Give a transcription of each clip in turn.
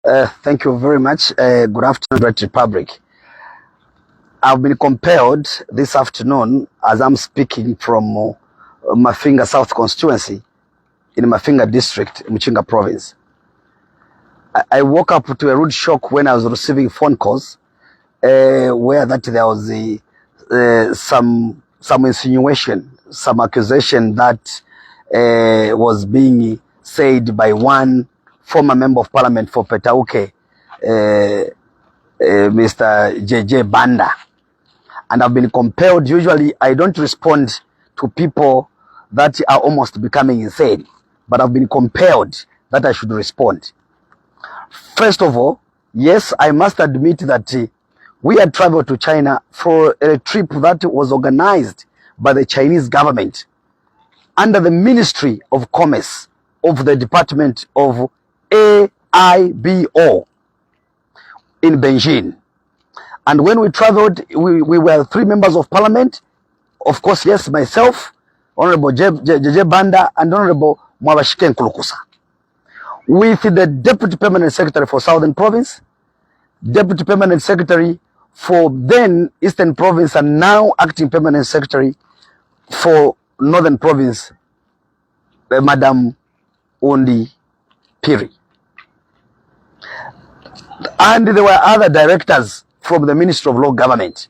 Thank you very much. Good afternoon, Great Republic. I've been compelled this afternoon as I'm speaking from Mafinga South constituency in Mafinga district, Mchinga province. I woke up to a rude shock when I was receiving phone calls where that there was some insinuation, some accusation that was being said by one former member of parliament for Petauke, Mr. JJ Banda. And I've been compelled. Usually I don't respond to people that are almost becoming insane, but I've been compelled that I should respond. First of all, yes, I must admit that we had traveled to China for a trip that was organized by the Chinese government under the Ministry of Commerce of the Department of AIBO in Beijing. And when we traveled, we were 3 members of parliament. Of course, yes, myself, Honorable JJ Banda, and Honorable Mwabashike Nkulukusa. With the Deputy Permanent Secretary for Southern Province, Deputy Permanent Secretary for then Eastern Province, and now Acting Permanent Secretary for Northern Province, Madam Ondi Piri. And there were other directors from the Ministry of Law Government,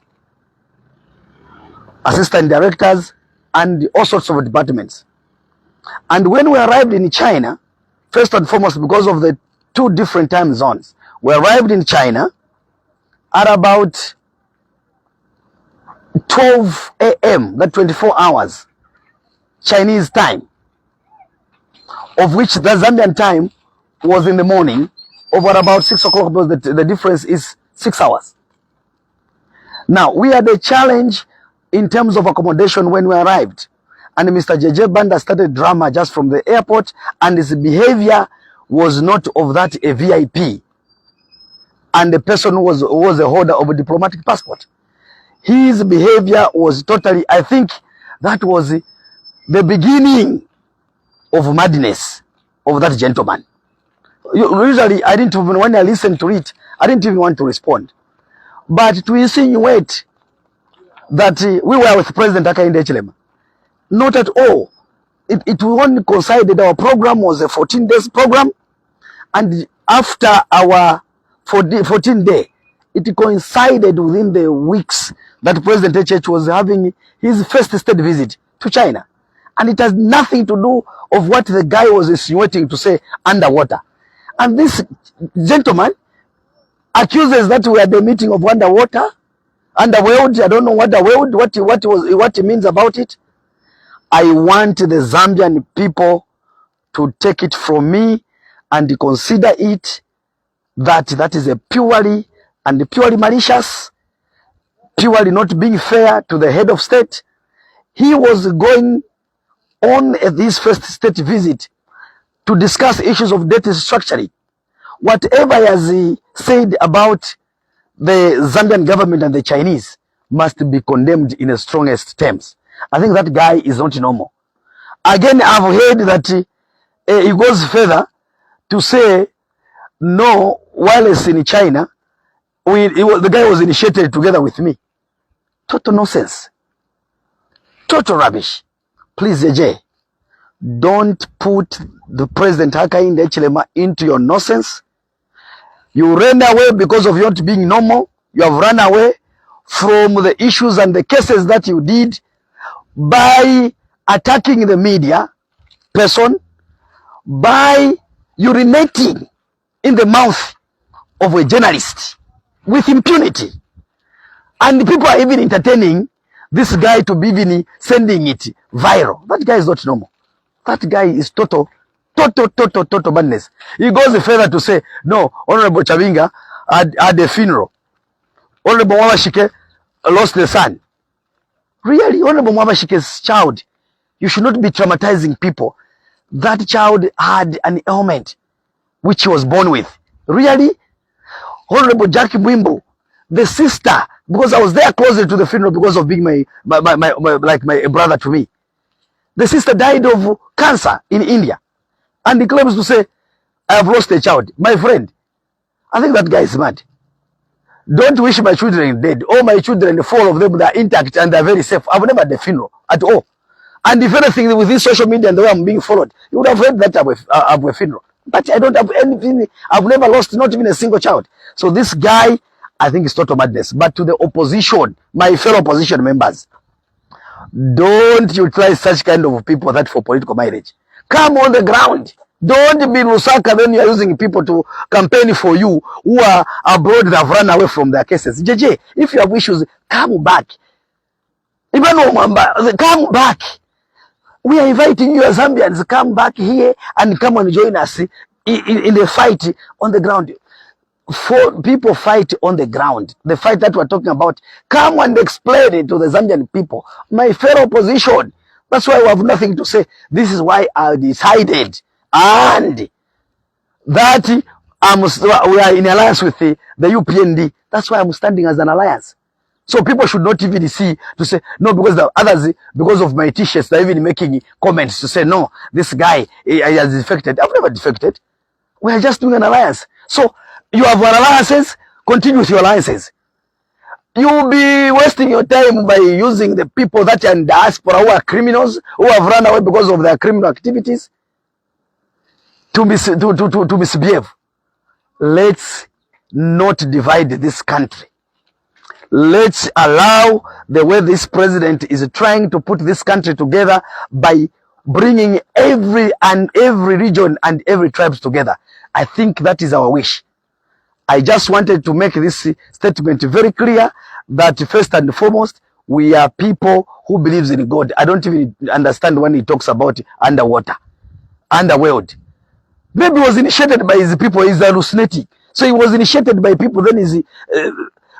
assistant directors, and all sorts of departments. And when we arrived in China, first and foremost, because of the 2 different time zones, we arrived in China at about 12 a.m., that 24 hours, Chinese time, of which the Zambian time was in the morning, over about 6 o'clock, because the difference is 6 hours. Now, we had a challenge in terms of accommodation when we arrived. And Mr. JJ Banda started drama just from the airport, and his behavior was not of that a VIP. And the person was a holder of a diplomatic passport. His behavior was totally, I think that was the beginning of madness of that gentleman. Usually, I didn't even, when I listened to it, I didn't even want to respond. But to insinuate that we were with President Hakainde Hichilema, not at all. It only coincided. Our program was a 14 days program, and after our 14 day, it coincided within the weeks that President HH was having his first state visit to China. And it has nothing to do of what the guy was insinuating to say underwater. And this gentleman accuses that we had a meeting of underwater, underworld. I don't know what the world, what it means about it. I want the Zambian people to take it from me and consider it that is a purely malicious, purely not being fair to the head of state. He was going on this first state visit to discuss issues of debt restructuring. Whatever he has said about the Zambian government and the Chinese must be condemned in the strongest terms. I think that guy is not normal. Again, I've heard that he goes further to say, no, while he's in China, the guy was initiated together with me. Total nonsense. Total rubbish. Please, JJ, don't put the President Hakainde Hichilema into your nonsense. You ran away because of not being normal. You have run away from the issues and the cases that you did by attacking the media person, by urinating in the mouth of a journalist with impunity. And people are even entertaining this guy to be even sending it viral. That guy is not normal. That guy is total madness. He goes further to say, no, Honorable Chabinga had a funeral. Honorable Mwabashike lost the son. Really, Honorable Mwabashike's child, you should not be traumatizing people. That child had an ailment which he was born with. Really? Honorable Jackie Mwimbo, the sister, because I was there closer to the funeral because of being my brother to me. The sister died of cancer in India. And he claims to say, I have lost a child. My friend, I think that guy is mad. Don't wish my children dead. All my children, 4 of them, they are intact and they are very safe. I've never had a funeral at all. And if anything, with this social media and the way I'm being followed, you would have heard that I have a funeral. But I don't have anything. I've never lost not even a single child. So this guy, I think, is total madness. But to the opposition, my fellow opposition members, don't utilize such kind of people that for political mileage. Come on the ground. Don't be Lusaka, then you are using people to campaign for you who are abroad that have run away from their cases. JJ, if you have issues, come back. Even though come back. We are inviting you as Zambians, come back here and come and join us in the fight on the ground. For people fight on the ground, the fight that we're talking about, come and explain it to the Zambian people. My fellow opposition, that's why we have nothing to say. This is why I decided and that we are in alliance with the UPND. That's why I'm standing as an alliance. So people should not even see to say, no, because the others, because of my t-shirts, they're even making comments to say, no, this guy has defected. I've never defected. We are just doing an alliance. So you have your alliances, continue with your alliances. You'll be wasting your time by using the people that are in diaspora who are criminals, who have run away because of their criminal activities to misbehave. Let's not divide this country. Let's allow the way this president is trying to put this country together by bringing every region and every tribes together. I think that is our wish. I just wanted to make this statement very clear that first and foremost, we are people who believes in God. I don't even understand when he talks about underwater, underworld. Maybe he was initiated by his people, he's hallucinating. So he was initiated by people, then he's...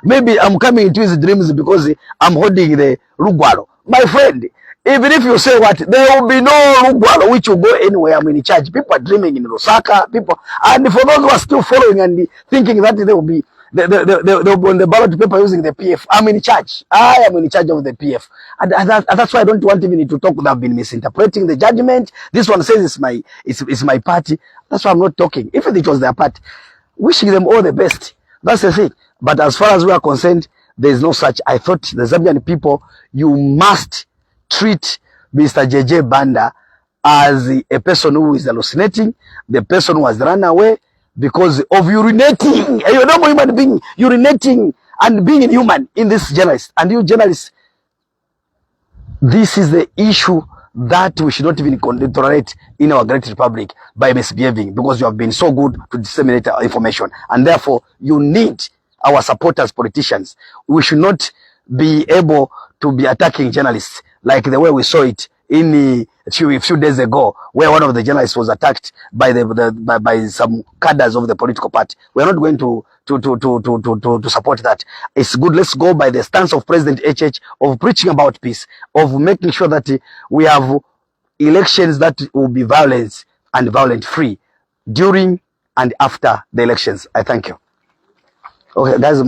maybe I'm coming into his dreams because I'm holding the Lugwalo. My friend, even if you say what, there will be no Lugwalo which will go anywhere. I'm in charge. People are dreaming in Lusaka. People, and for those who are still following and thinking that they will be they'll be on the ballot paper using the PF, I'm in charge. I am in charge of the PF. And that's why I don't want even to talk. They've been misinterpreting the judgment. This one says it's my party. That's why I'm not talking. If it was their party, wishing them all the best. That's the thing. But as far as we are concerned, there is no such. I thought the Zambian people, you must treat Mr. JJ Banda as a person who is hallucinating, the person who has run away because of urinating. You're not a human being, urinating and being inhuman in this journalist. And you journalists, this is the issue that we should not even tolerate in our great republic by misbehaving, because you have been so good to disseminate our information. And therefore, you need our supporters, politicians. We should not be able to be attacking journalists like the way we saw it in a few days ago, where one of the journalists was attacked by by some cadres of the political party. We are not going to support that. It's good. Let's go by the stance of President HH of preaching about peace, of making sure that we have elections that will be violent and violent free during and after the elections. I thank you. Okay, guys.